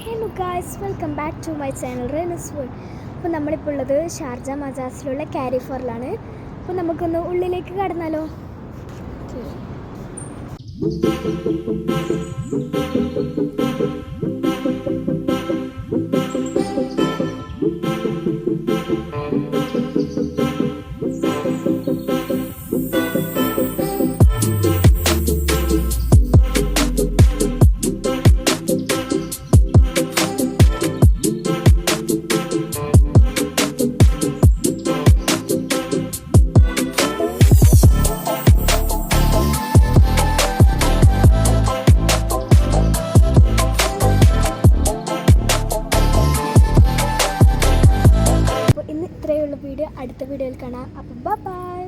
Hello guys, welcome back to my channel റെനസ് world. അപ്പോൾ നമ്മളിപ്പോൾ ഉള്ളത് ഷാർജ മജാസിലുള്ള കാരിഫോറിലാണ്. അപ്പോൾ നമുക്കൊന്ന് ഉള്ളിലേക്ക് കടന്നാലോ? ഇത്രയുള്ള വീഡിയോ അടുത്ത വീഡിയോയിൽ കാണാം. അപ്പോൾ ബൈ.